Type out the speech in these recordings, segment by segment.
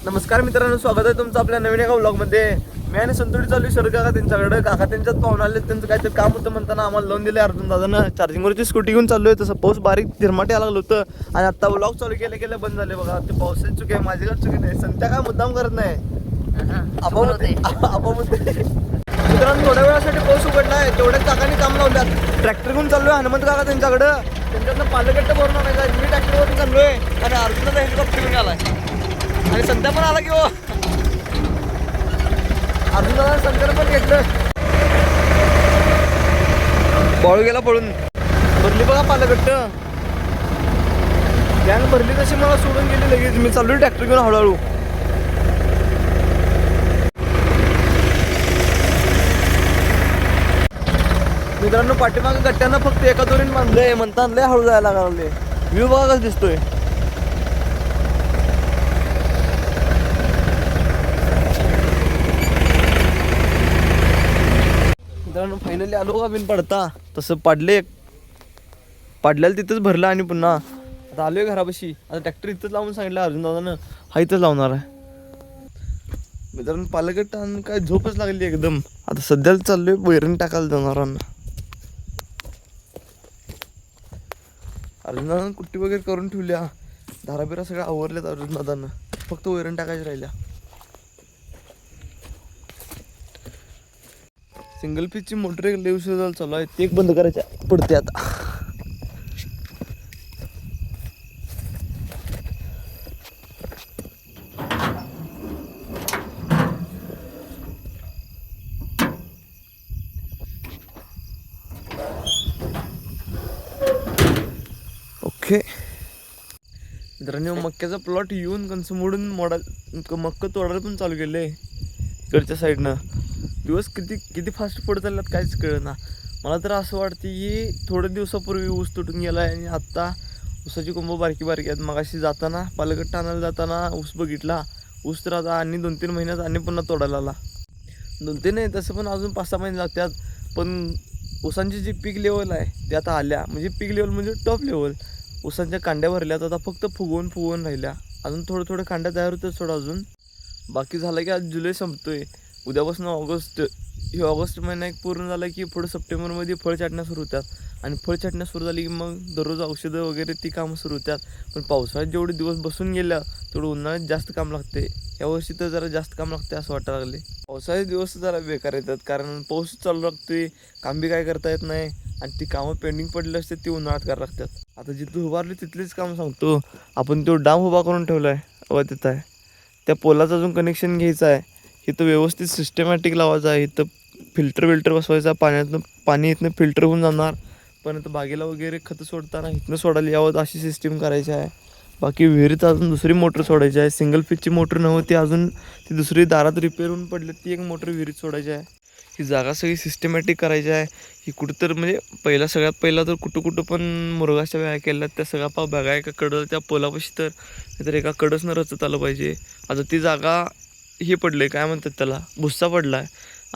नमस्कार मित्रांनो, स्वागत आहे तुमचं आपल्या नवीन एका व्लॉगमध्ये. मी आणि संतोडी चालू शरद काका त्यांच्याकडे. काका त्यांच्यात पाहून आले. त्यांचं काहीतरी काम होतं म्हणताना आम्हाला लोन दिले अर्जुन दादानं. चार्जिंगवरची स्कूटी घेऊन चाललोय. तसं पाऊस बारीक झिरमाट यायला लागलं होतं आणि आता व्लॉग चालू केलं बंद झाले बघा. ते पावसाची चुकी आहे, माझ्याकडे चुकी नाही. संत्या काय मुद्दाम करत नाही. मित्रांनो, थोड्या वेळासाठी पाऊस उघडला आहे. तेवढ्याच काकांनी काम लावल्यात. ट्रॅक्टर घेऊन चाललोय हनुमंत काका त्यांच्याकडं. त्यांच्यातनं पालकट्ट भरून आणायचा. मी ट्रॅक्टरवरून चाललोय आणि अर्जुन दादा हेलिकॉप्टर घेऊन आलाय आणि संध्या पण आला की हो. अर्जुन दादा संध्याला पण घेतलं. बाळू गेला पळून. भरली बघा पालकट्ट. गॅंग भरली तशी मला सोडून गेली लगेच. मी चाललोय ट्रॅक्टर घेऊन हळूहळू. मित्रांनो, पाठीमागे गट्ट्यांना फक्त एका दोरीने बांधलंय म्हणता लय हळू जायला लागले. व्ह्यू बघा कसं दिसतोय. मित्रांनो, फायनली आलो का बिन पडता. तसं पाडल्याला तिथंच भरलं आणि पुन्हा आता आलोय घरापाशी. आता ट्रॅक्टर इथंच लावून सांगितलं अर्जुन दादानं, हा इथंच लावणार आहे. मित्रांनो, पालकट्ट काय झोपच लागली एकदम. आता सध्याला चाललोय वैरण टाकायला जनावरांना. अर्जुन दादानं कुट्टी वगैरे करून ठेवल्या. धाराबिरा सगळ्या आवरल्यात अर्जुन दादानं. फक्त वैरण टाकायची राहिल्या. सिंगल पीसची मोटर एक लय उशीर चालू आहे. ते एक बंद करायच्या पडते आता. ओके मित्रांनो, मक्याचा प्लॉट येऊन कंस मोडून मक्क तोडायला पण चालू केलंय इकडच्या साईडनं. दिवस किती फास्ट पुढे चालल्यात काहीच कळलं ना. मला तर असं वाटतं की थोड्या दिवसापूर्वी ऊस तुटून गेला आहे आणि आत्ता ऊसाची कोंब बारकी आहेत. मगाशी जाताना पालकट्ट आणायला जाताना ऊस बघितला. ऊस तर आता आणि 2-3 महिन्यात आणि पुन्हा तोडायला आला. 2-3 नाही, तसं पण अजून 5-6 महिने लागतात. पण ऊसांची जी पीक लेवल आहे ते आता आल्या. म्हणजे पीक लेवल म्हणजे टॉप लेवल. ऊसांच्या कांड्या भरल्यात. आता फक्त फुगवून राहिल्या. अजून थोडं कांड्या तयार होतात थोडं अजून. बाकी झालं की आज जुलै संपतोय. उद्यापासून ऑगस्ट. हे ऑगस्ट महिना एक पूर्ण झाला की पुढे सप्टेंबरमध्ये फळ छाटण्या सुरू होतात. आणि फळ छाटण्या सुरू झाली की मग दररोज औषधं वगैरे ती कामं सुरू होतात. पण पावसाळ्यात जेवढे दिवस बसून गेल्या तेवढं उन्हाळ्यात जास्त काम लागते. यावर्षी तर जरा जास्त काम लागते असं वाटायला लागले. पावसाळ्याचे दिवस जरा बेकार येतात कारण पाऊस चालू लागतोय. काम बी काय करता येत नाही आणि ती कामं पेंडिंग पडली असते ती उन्हाळ्यात करायला लागतात. आता जिथं उभारली तिथलीच काम सांगतो. आपण तो डाम उभा करून ठेवला आहे व तिथं आहे. त्या पोलाचं अजून कनेक्शन घ्यायचं आहे. इथं व्यवस्थित सिस्टमॅटिक लावायचं आहे. इथं फिल्टर बसवायचा. पाणी इथनं फिल्टर होऊन जाणार. पण आता बागेला वगैरे खतं सोडताना इथनं सोडायला यावं अशी सिस्टीम करायची आहे. बाकी विहिरीत अजून दुसरी मोटर सोडायची आहे. सिंगल पीसची मोटर नव्हती अजून, ती दुसरी दारात रिपेअर होऊन पडली ती एक मोटर विहिरीत सोडायची आहे. ही जागा सगळी सिस्टमॅटिक करायची आहे. ही कुठं तर म्हणजे सगळ्यात पहिला तर कुठं पण मुरगाच्या व्याया केल्या त्या सगळ्या बघा एका कडं त्या पोलापाशी तर एका कडसनं रचत आलं पाहिजे. आता ती जागा हे पडलं आहे काय म्हणतात त्याला, भुस्सा पडला आहे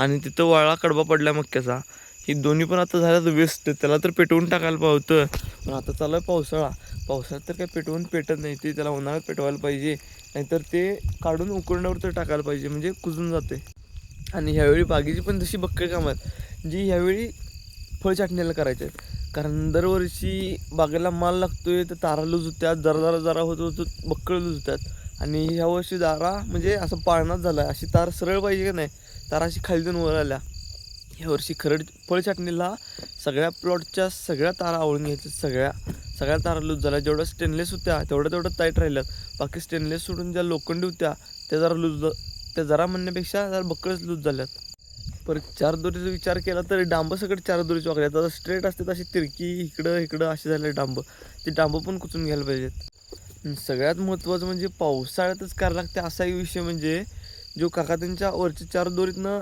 आणि तिथं वाळा कडबा पडला आहे मक्याचा. ही दोन्ही पण आता झाल्यात वेस्ट. त्याला तर पेटवून टाकायला पाहिजे. पण आता चालू आहे पावसाळ्यात तर काय पेटवून पेटत नाही. ते त्याला उन्हाळ्यात पेटवायला पाहिजे. नाहीतर ते काढून उकळण्यावर तर टाकायला पाहिजे म्हणजे कुजून जाते. आणि ह्यावेळी बागेची पण तशी बक्कळ कामं आहेत जी ह्यावेळी फळ छाटणीला करायचे आहेत. कारण दरवर्षी बागेला माल लागतोय तर तारा लूज होत्यात. जरा होत बक्कळ लूज होत्यात. आणि ह्या वर्षी तारा म्हणजे असं पाळणाच झाला आहे. अशी तार सरळ पाहिजे का नाही, तारा अशी खाली जाऊन वर आल्या. ह्या वर्षी फळ छाटणीला सगळ्या प्लॉटच्या सगळ्या तारा आवळून घ्यायच्या. सगळ्या तारा लूज झाल्या. जेवढ्या स्टेनलेस होत्या तेवढ्या टाईट राहिल्यात. बाकी स्टेनलेस सोडून ज्या लोखंडी होत्या त्या जरा लूज, त्या जरा म्हणण्यापेक्षा जरा बक्कळच लूज झाल्यात. परत 4 दोरीचा विचार केला तर डांब सगळं 4 दोरीची वागल्यात. आता स्ट्रेट असते तशी तिरकी इकडं अशी झाले डांब. ती डांब पण कुचून घ्यायला पाहिजेत. सगळ्यात महत्त्वाचं म्हणजे पावसाळ्यातच करायला लागते असा एक विषय म्हणजे जो काका त्यांच्या वरच्या 4 दोरीतनं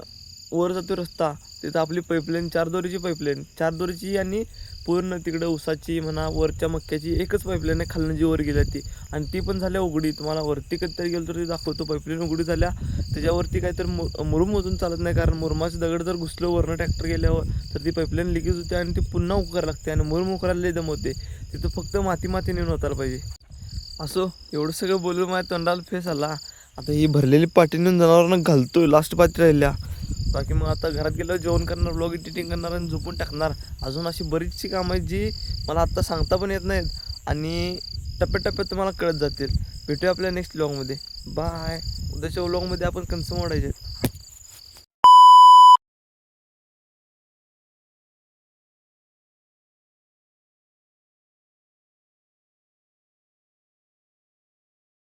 वर जातो रस्ता तिथं आपली पाईपलाईन 4 दोरीची पाईपलाईन 4 दोरीची आणि पूर्ण तिकडं ऊसाची म्हणा वरच्या मक्याची एकच पाईपलाईन आहे खालनं जी वर गेल्या ती. आणि ती पण झाल्या उघडी. तुम्हाला वरती कधीतरी गेलं तर ते दाखवतो. पाईपलाईन उघडी झाल्या त्याच्यावरती काहीतरी मुरुम मधून चालत नाही. कारण मुरुमाचं दगड जर घुसलं वरनं ट्रॅक्टर गेल्यावर तर ती पाईपलाईन लिकेज होते आणि ती पुन्हा उकरायला लागते. आणि मुरुम उकरायला लय दमवते. तिथं फक्त माती नेऊन होताला पाहिजे. असो एवढं सगळं बोलून माझ्या तोंडाला फेस आला. आता ही भरलेली पाटी नेऊन जनावरांना घालतोय, लास्ट पाती राहिल्या. बाकी मग आता घरात गेल्यावर जेवण करणार, व्लॉग एडिटिंग करणार आणि झोपून टाकणार. अजून अशी बरीचशी कामं आहेत जी मला आत्ता सांगता पण येत नाहीत आणि टप्प्याटप्प्यात तुम्हाला कळत जातील. भेटूया आपल्या नेक्स्ट व्लॉगमध्ये. बाय. उद्याच्या व्लॉगमध्ये आपण कन्सम ओढायचे.